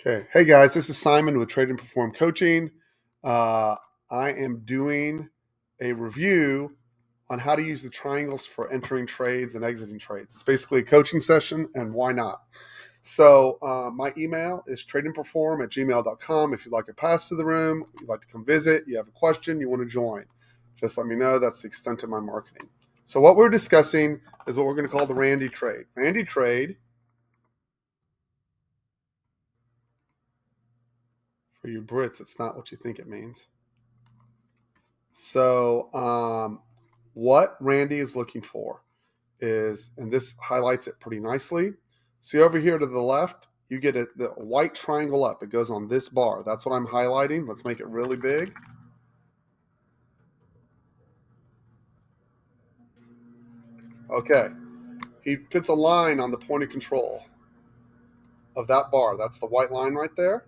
Okay. Hey guys, this is Simon with Trade and Perform Coaching. Uh, I am doing a review on how to use the triangles for entering trades and exiting trades. It's basically a coaching session, and why not? So my email is tradeandperform@gmail.com. If you'd like to pass to the room, you'd like to come visit, you have a question, you want to join, just let me know. That's the extent of my marketing. So what we're discussing is what we're going to call the Randy trade. Randy trade, for you Brits, it's not what you think it means. So what Randy is looking for is, and this highlights it pretty nicely. See over here to the left, you get the white triangle up. It goes on this bar. That's what I'm highlighting. Let's make it really big. Okay. He puts a line on the point of control of that bar. That's the white line right there.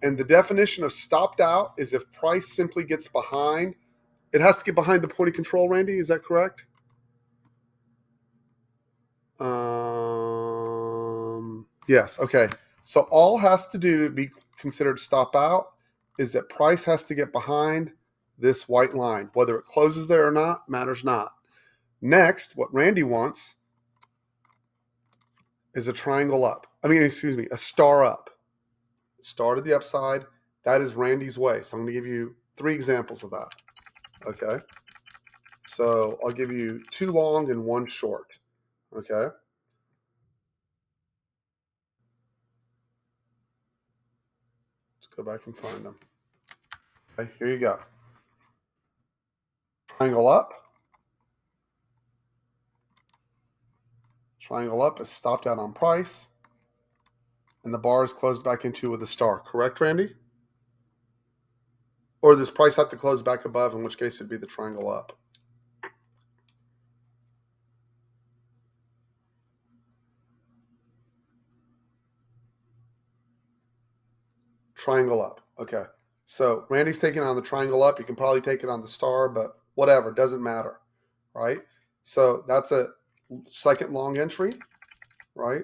And the definition of stopped out is if price simply gets behind, it has to get behind the point of control, Randy. Is that correct? Yes. Okay. So all has to do to be considered stop out is that price has to get behind this white line. Whether it closes there or not matters not. Next, what Randy wants is a triangle up. A star up. Star to the upside. That is Randy's way. So I'm going to give you 3 examples of that. Okay. So I'll give you 2 long and 1 short. Okay. Let's go back and find them. Okay, here you go. Triangle up. Triangle up is stopped out on price. And the bar is closed back into with a star. Correct, Randy? Or does price have to close back above, in which case it'd be the triangle up? Triangle up. Okay. So Randy's taking on the triangle up. You can probably take it on the star, but whatever. Doesn't matter. Right? So that's a second long entry. Right?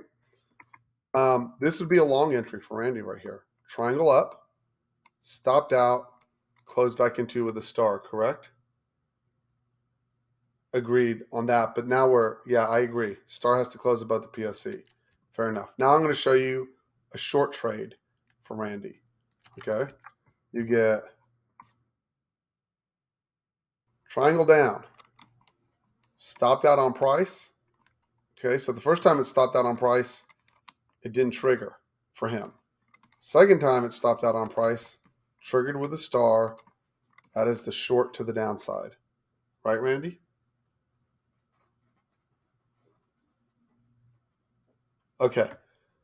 This would be a long entry for Randy right here. Triangle up. Stopped out. Closed back into with a star. Correct? Agreed on that. But now I agree. Star has to close above the POC. Fair enough. Now I'm going to show you a short trade for Randy. Okay. You get triangle down, stopped out on price. Okay. So the first time it stopped out on price, it didn't trigger for him. Second time it stopped out on price, triggered with a star. That is the short to the downside. Right, Randy? Okay.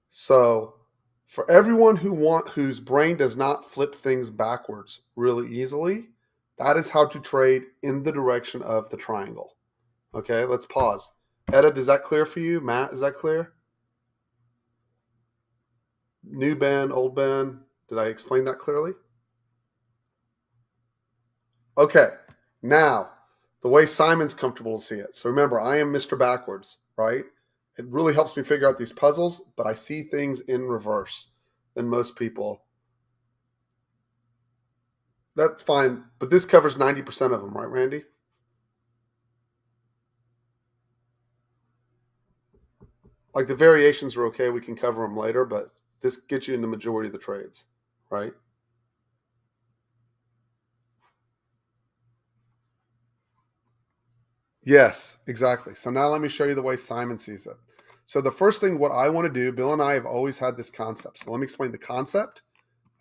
So for everyone whose brain does not flip things backwards really easily, that is how to trade in the direction of the triangle. Okay, let's pause. Etta, is that clear for you? Matt, is that clear? New Ben, old Ben, did I explain that clearly? Okay, now the way Simon's comfortable to see it. So remember, I am Mr. Backwards, right? It really helps me figure out these puzzles, but I see things in reverse than most people. That's fine, but this covers 90% of them, right, Randy? Like the variations are okay, we can cover them later, but this gets you in the majority of the trades, right? Yes, exactly. So now let me show you the way Simon sees it. So the first thing, what I want to do, Bill and I have always had this concept. So let me explain the concept,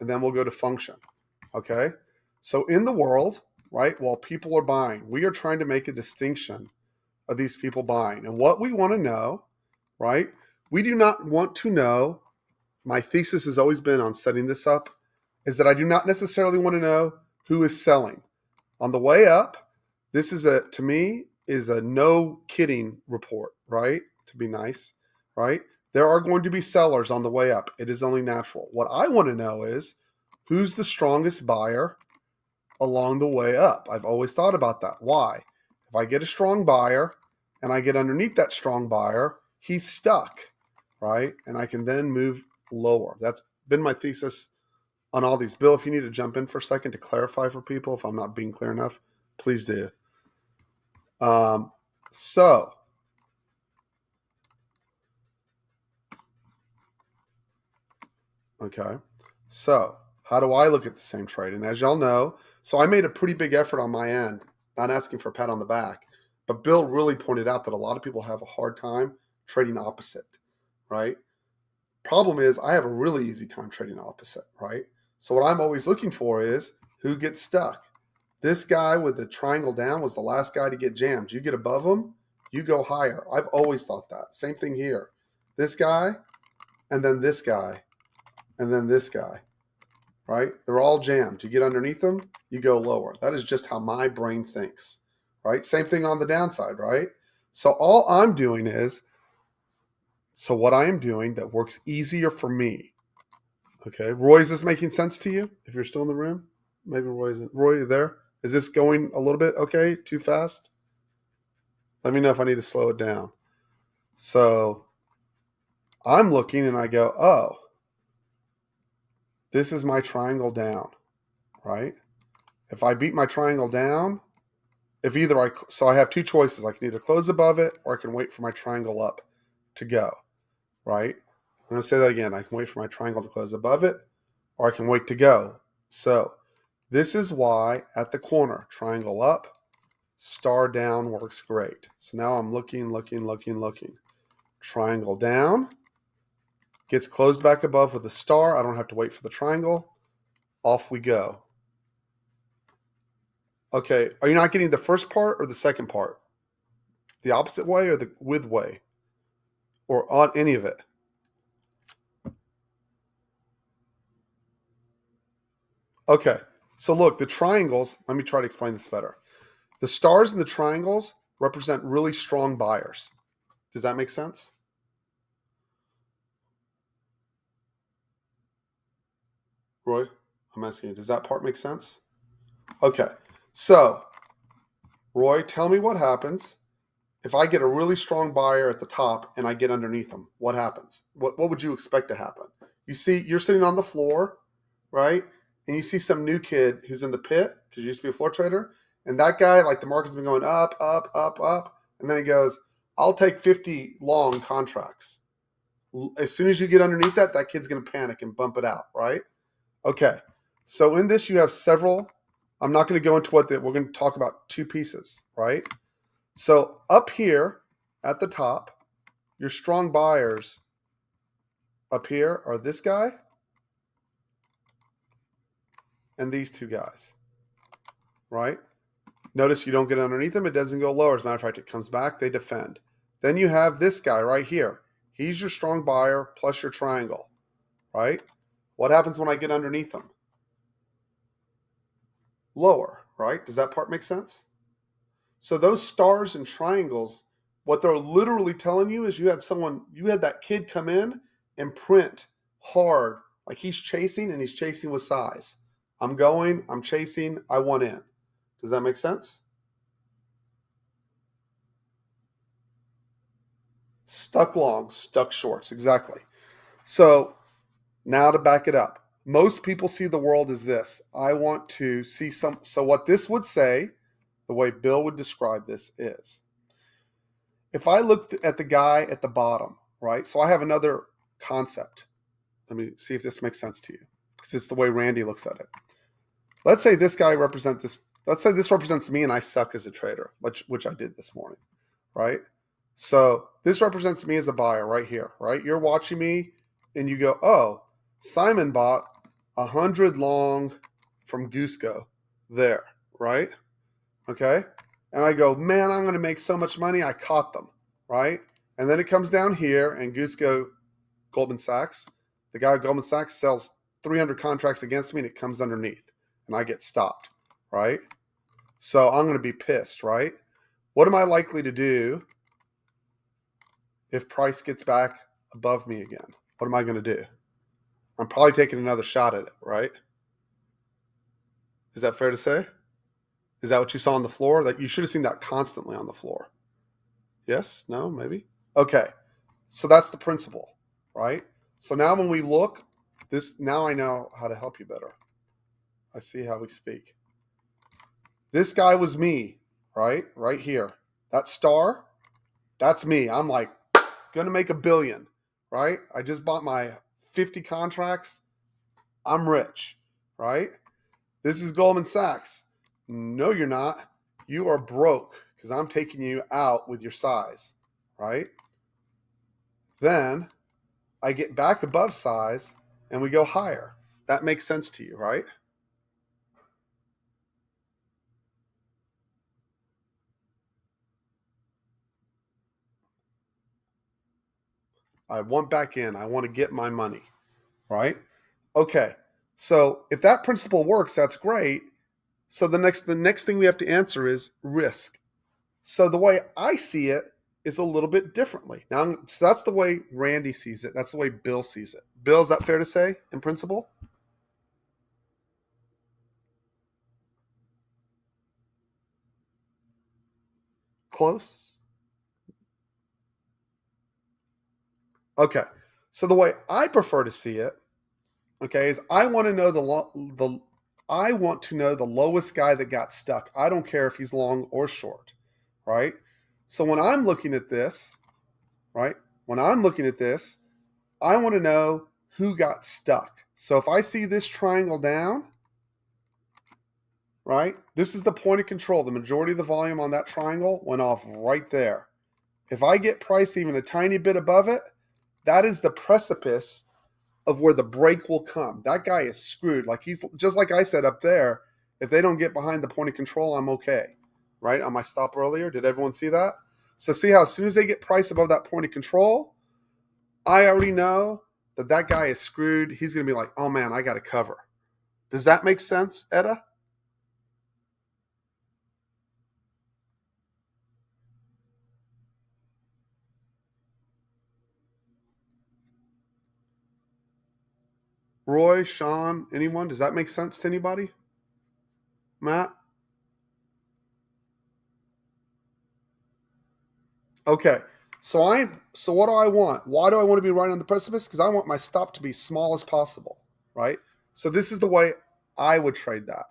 and then we'll go to function. Okay. So in the world, right, while people are buying, we are trying to make a distinction of these people buying. And what we want to know, right, we do not want to know, my thesis has always been on setting this up, is that I do not necessarily want to know who is selling. On the way up, this is to me, is a no kidding report, right? To be nice, right? There are going to be sellers on the way up. It is only natural. What I want to know is who's the strongest buyer along the way up. I've always thought about that. Why? If I get a strong buyer and I get underneath that strong buyer, he's stuck, right? And I can then move lower. That's been my thesis on all these. Bill, if you need to jump in for a second to clarify for people, if I'm not being clear enough, please do. So okay, so how do I look at the same trade? And as y'all know, so I made a pretty big effort on my end, not asking for a pat on the back, but Bill really pointed out that a lot of people have a hard time trading opposite, right? Problem is, I have a really easy time trading opposite, right? So what I'm always looking for is who gets stuck. This guy with the triangle down was the last guy to get jammed. You get above him, you go higher. I've always thought that. Same thing here. This guy, and then this guy, and then this guy, right? They're all jammed. You get underneath them, you go lower. That is just how my brain thinks, right? Same thing on the downside, right? So all I'm doing is, so what I am doing that works easier for me. Okay, Roy, is this making sense to you? If you're still in the room, maybe Roy isn't. Roy, you there? Is this going a little bit okay? Too fast? Let me know if I need to slow it down. So I'm looking and I go, oh, this is my triangle down, right? If I beat my triangle down, if either so I have two choices. I can either close above it or I can wait for my triangle up to go, right? I'm going to say that again. I can wait for my triangle to close above it or I can wait to go. So this is why at the corner, triangle up, star down works great. So now I'm looking. Triangle down, gets closed back above with a star. I don't have to wait for the triangle. Off we go. Okay, are you not getting the first part or the second part? The opposite way or the with way? Or on any of it? Okay, so look, the triangles, let me try to explain this better. The stars and the triangles represent really strong buyers. Does that make sense? Roy, I'm asking you, does that part make sense? Okay, so Roy, tell me what happens if I get a really strong buyer at the top and I get underneath them. What happens? What would you expect to happen? You see, you're sitting on the floor, right? And you see some new kid who's in the pit because you used to be a floor trader. And that guy, like the market's been going up, up, up, up. And then he goes, I'll take 50 long contracts. As soon as you get underneath that, that kid's going to panic and bump it out, right? Okay. So in this, you have several. I'm not going to go into what we're going to talk about two pieces, right? So up here at the top, your strong buyers up here are this guy and these two guys, right? Notice you don't get underneath them. It doesn't go lower. As a matter of fact, it comes back. They defend. Then you have this guy right here. He's your strong buyer plus your triangle, right? What happens when I get underneath them? Lower, right? Does that part make sense? So those stars and triangles, what they're literally telling you is you had that kid come in and print hard, like he's chasing and he's chasing with size. I'm going, I'm chasing, I want in. Does that make sense? Stuck long, stuck shorts, exactly. So now to back it up, most people see the world as this. I want to see so what this would say, the way Bill would describe this is, if I looked at the guy at the bottom, right? So I have another concept. Let me see if this makes sense to you, because it's the way Randy looks at it. Let's say this guy represents this. Let's say this represents me and I suck as a trader, which I did this morning, right? So this represents me as a buyer right here, right? You're watching me and you go, oh, Simon bought 100 long from Gooseco there, right? Okay. And I go, man, I'm going to make so much money. I caught them, right? And then it comes down here and Gooseco, Goldman Sachs, the guy at Goldman Sachs sells 300 contracts against me and it comes underneath and I get stopped, right? So I'm going to be pissed, right? What am I likely to do if price gets back above me again? What am I going to do? I'm probably taking another shot at it, right? Is that fair to say? Is that what you saw on the floor? Like you should have seen that constantly on the floor. Yes? No? Maybe? Okay. So that's the principle, right? So now when we look, now I know how to help you better. I see how we speak. This guy was me, right? Right here. That star, that's me. I'm like, going to make $1 billion, right? I just bought my 50 contracts. I'm rich, right? This is Goldman Sachs. No, you're not. You are broke because I'm taking you out with your size, right? Then I get back above size and we go higher. That makes sense to you, right? I want back in. I want to get my money, right? Okay. So if that principle works, that's great. So the next thing we have to answer is risk. So the way I see it is a little bit differently. Now, so that's the way Randy sees it. That's the way Bill sees it. Bill, is that fair to say in principle? Close? Okay. So the way I prefer to see it, okay, is I want to know I want to know the lowest guy that got stuck. I don't care if he's long or short, right? So when I'm looking at this, right? When I'm looking at this, I want to know who got stuck. So if I see this triangle down, right? This is the point of control. The majority of the volume on that triangle went off right there. If I get price even a tiny bit above it, that is the precipice of where the break will come. That guy is screwed. Like he's just like I said up there. If they don't get behind the point of control, I'm okay. Right? On my stop earlier, did everyone see that? So see how as soon as they get price above that point of control, I already know that that guy is screwed. He's going to be like, oh man, I got to cover. Does that make sense, Etta? Roy, Sean, anyone? Does that make sense to anybody? Matt? Okay. So what do I want? Why do I want to be right on the precipice? Because I want my stop to be small as possible, right? So this is the way I would trade that.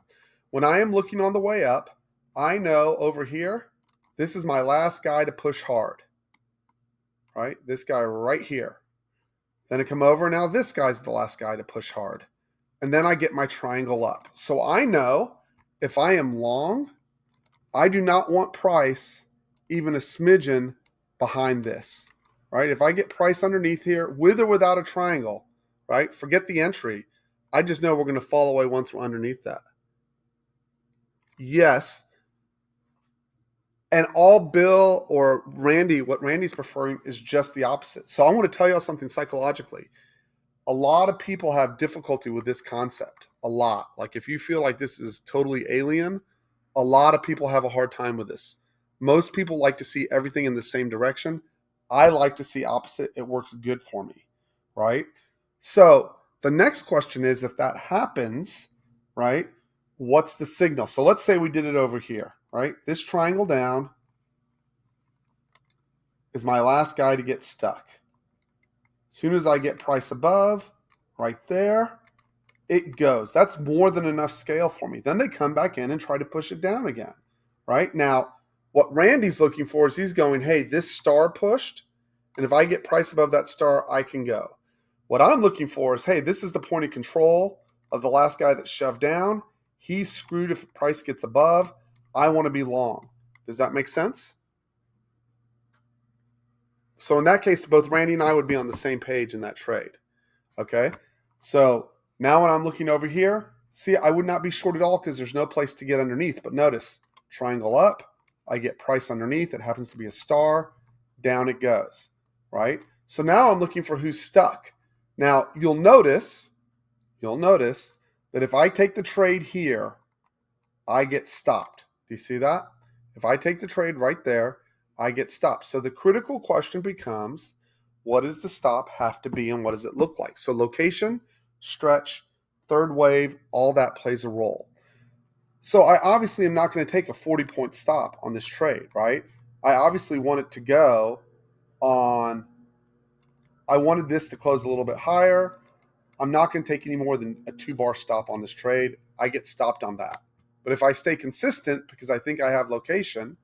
When I am looking on the way up, I know over here, this is my last guy to push hard, right? This guy right here. Then I come over, now this guy's the last guy to push hard. And then I get my triangle up. So I know if I am long, I do not want price even a smidgen behind this, right? If I get price underneath here with or without a triangle, right? Forget the entry. I just know we're going to fall away once we're underneath that. Yes. And all Bill or Randy, what Randy's preferring is just the opposite. So I want to tell you something psychologically. A lot of people have difficulty with this concept. A lot. Like if you feel like this is totally alien, a lot of people have a hard time with this. Most people like to see everything in the same direction. I like to see opposite. It works good for me, right? So the next question is if that happens, right? What's the signal? So let's say we did it over here, right? This triangle down is my last guy to get stuck. As soon as I get price above, right there, it goes. That's more than enough scale for me. Then they come back in and try to push it down again, right? Now, what Randy's looking for is he's going, hey, this star pushed, and if I get price above that star, I can go. What I'm looking for is, hey, this is the point of control of the last guy that shoved down. He's screwed if price gets above. I want to be long. Does that make sense? So in that case, both Randy and I would be on the same page in that trade. Okay. So now when I'm looking over here, see, I would not be short at all because there's no place to get underneath. But notice, triangle up, I get price underneath. It happens to be a star. Down it goes, right? So now I'm looking for who's stuck. Now you'll notice that if I take the trade here, I get stopped. Do you see that? If I take the trade right there, I get stopped. So the critical question becomes, what does the stop have to be and what does it look like? So location, stretch, third wave, all that plays a role. So I obviously am not going to take a 40-point stop on this trade, right? I obviously want it to go on I wanted this to close a little bit higher. I'm not going to take any more than a 2-bar stop on this trade. I get stopped on that. But if I stay consistent, because I think I have location,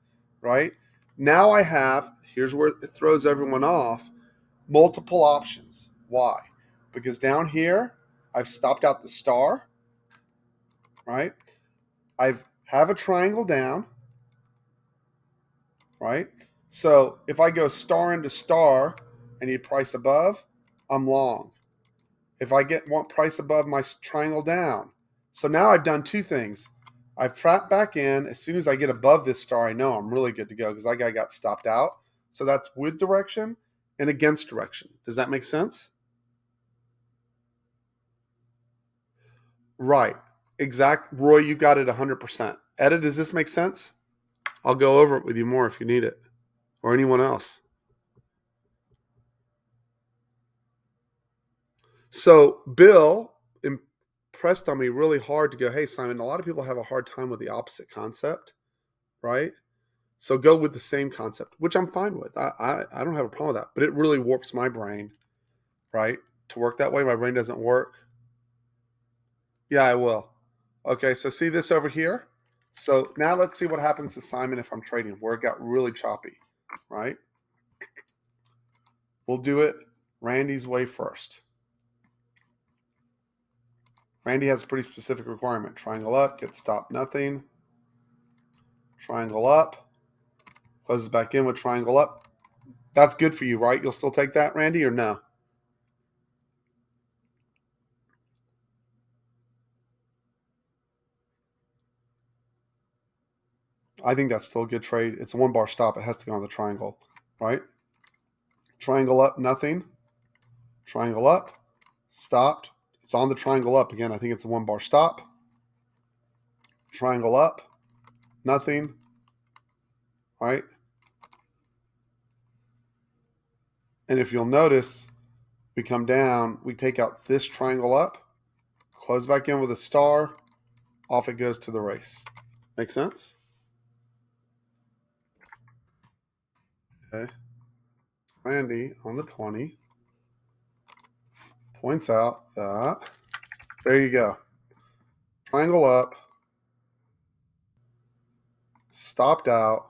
right? Now I have, here's where it throws everyone off, multiple options. Why? Because down here, I've stopped out the star, right? I have a triangle down, right? So if I go star into star, I need price above, I'm long. If I want price above my triangle down. So now I've done two things. I've trapped back in. As soon as I get above this star, I know I'm really good to go because that guy got stopped out. So that's with direction and against direction. Does that make sense? Right. Exact. Roy, you got it 100%. Etta, does this make sense? I'll go over it with you more if you need it, or anyone else. So Bill impressed on me really hard to go, hey, Simon, a lot of people have a hard time with the opposite concept, right? So go with the same concept, which I'm fine with. I don't have a problem with that, but it really warps my brain, right? To work that way, my brain doesn't work. Yeah, I will. Okay, so see this over here? So now let's see what happens to Simon if I'm trading, where it got really choppy, right? We'll do it Randy's way first. Randy has a pretty specific requirement. Triangle up, get stopped, nothing. Triangle up, closes back in with triangle up. That's good for you, right? You'll still take that, Randy, or no? I think that's still a good trade. It's a 1-bar stop. It has to go on the triangle, right? Triangle up, nothing. Triangle up, stopped. It's on the triangle up. Again, I think it's a 1-bar stop. Triangle up, nothing, right? And if you'll notice, we come down, we take out this triangle up, close back in with a star, off it goes to the race. Make sense? Okay. Randy on the 20 points out that, there you go. Triangle up, stopped out,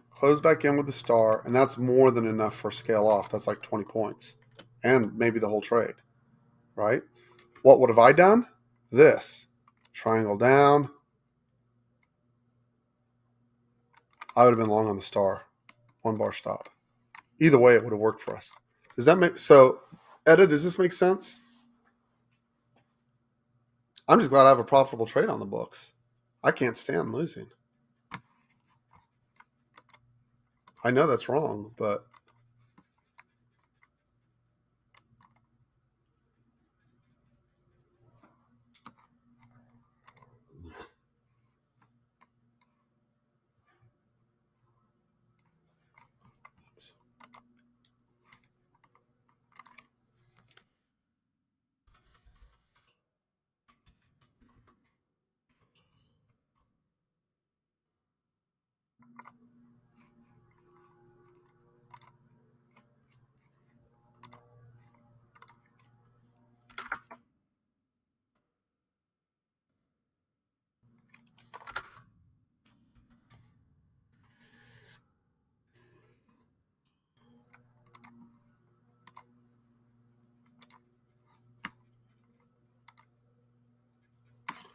close back in with the star, and that's more than enough for scale off. That's like 20 points and maybe the whole trade, right? What would have I done? This. Triangle down. I would have been long on the star. 1-bar stop. Either way, it would have worked for us. Does that make so? Etta, does this make sense? I'm just glad I have a profitable trade on the books. I can't stand losing. I know that's wrong, but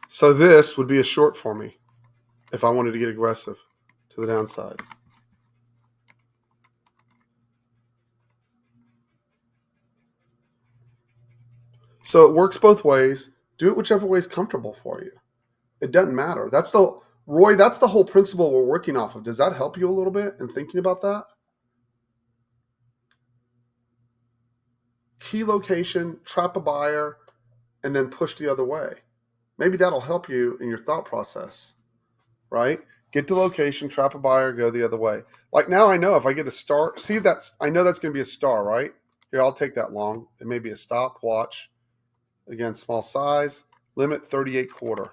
so this would be a short for me if I wanted to get aggressive to the downside. So it works both ways. Do it whichever way is comfortable for you. It doesn't matter. That's the Roy, that's the whole principle we're working off of. Does that help you a little bit in thinking about that? Key location, trap a buyer, and then push the other way. Maybe that'll help you in your thought process, right? Get to location, trap a buyer, go the other way. Like now I know if I get a star, see that's, I know that's going to be a star, right? Here, I'll take that long. It may be a stop, watch. Again, small size, limit 38 quarter.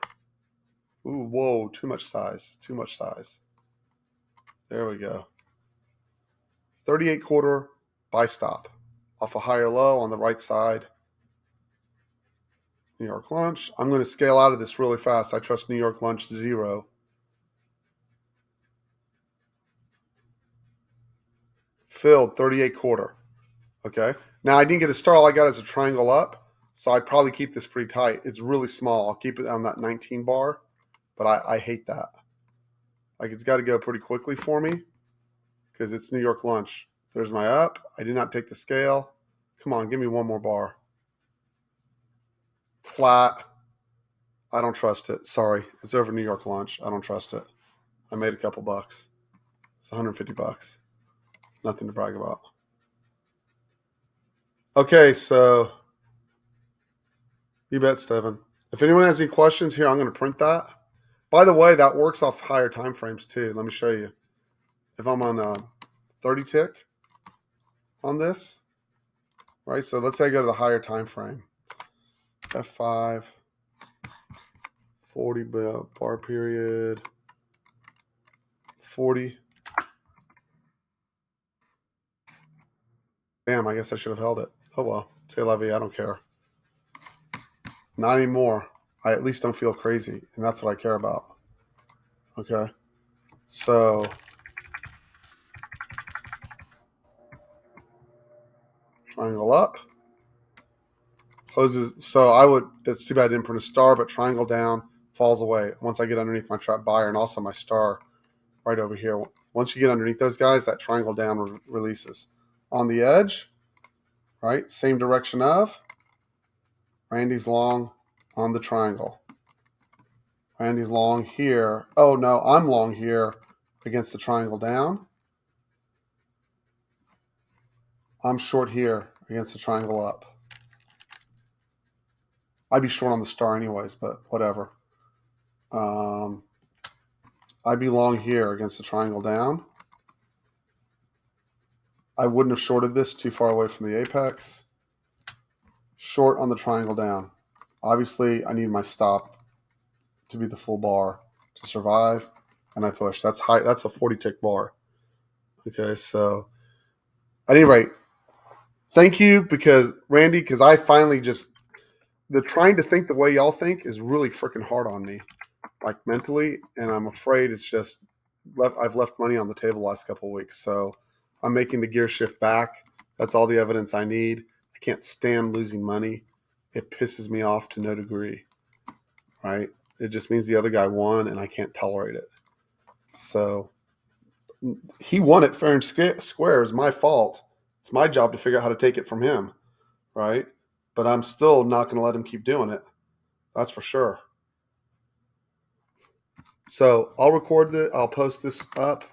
Ooh, whoa, too much size, too much size. There we go. 38 quarter, buy stop off a higher low on the right side. New York lunch. I'm going to scale out of this really fast. I trust New York lunch 0. Filled 38 quarter. Okay. Now I didn't get a star. All I got is a triangle up. So I'd probably keep this pretty tight. It's really small. I'll keep it on that 19 bar, but I hate that. Like it's got to go pretty quickly for me because it's New York lunch. There's my up. I did not take the scale. Come on, give me one more bar. Flat. I don't trust it. Sorry. It's over New York lunch. I don't trust it. I made a couple bucks. It's 150 bucks. Nothing to brag about. Okay, so you bet, Steven. If anyone has any questions here, I'm going to print that. By the way, that works off higher time frames too. Let me show you. If I'm on a 30 tick on this, right? So let's say I go to the higher time frame. F5, 40 bar period, 40. Damn, I guess I should have held it. Oh well, say la vie, I don't care. Not anymore. I at least don't feel crazy, and that's what I care about. Okay, so triangle up, closes. So I would, that's too bad I didn't print a star, but triangle down, falls away once I get underneath my trap buyer and also my star right over here. Once you get underneath those guys, that triangle down releases. On the edge, right, same direction of, Randy's long on the triangle. Randy's long here. Oh no, I'm long here against the triangle down. I'm short here against the triangle up. I'd be short on the star anyways, but whatever. I'd be long here against the triangle down. I wouldn't have shorted this too far away from the apex. Short on the triangle down. Obviously, I need my stop to be the full bar to survive, and I push. That's high. That's a 40 tick bar. Okay, so at any rate, thank you Randy, because I finally just, the trying to think the way y'all think is really freaking hard on me, like mentally, and I'm afraid it's just I've left money on the table the last couple of weeks. So I'm making the gear shift back. That's all the evidence I need. I can't stand losing money. It pisses me off to no degree, right? It just means the other guy won, and I can't tolerate it. So he won it fair and square. It's my fault. It's my job to figure out how to take it from him, right? But I'm still not going to let him keep doing it. That's for sure. So I'll record it. I'll post this up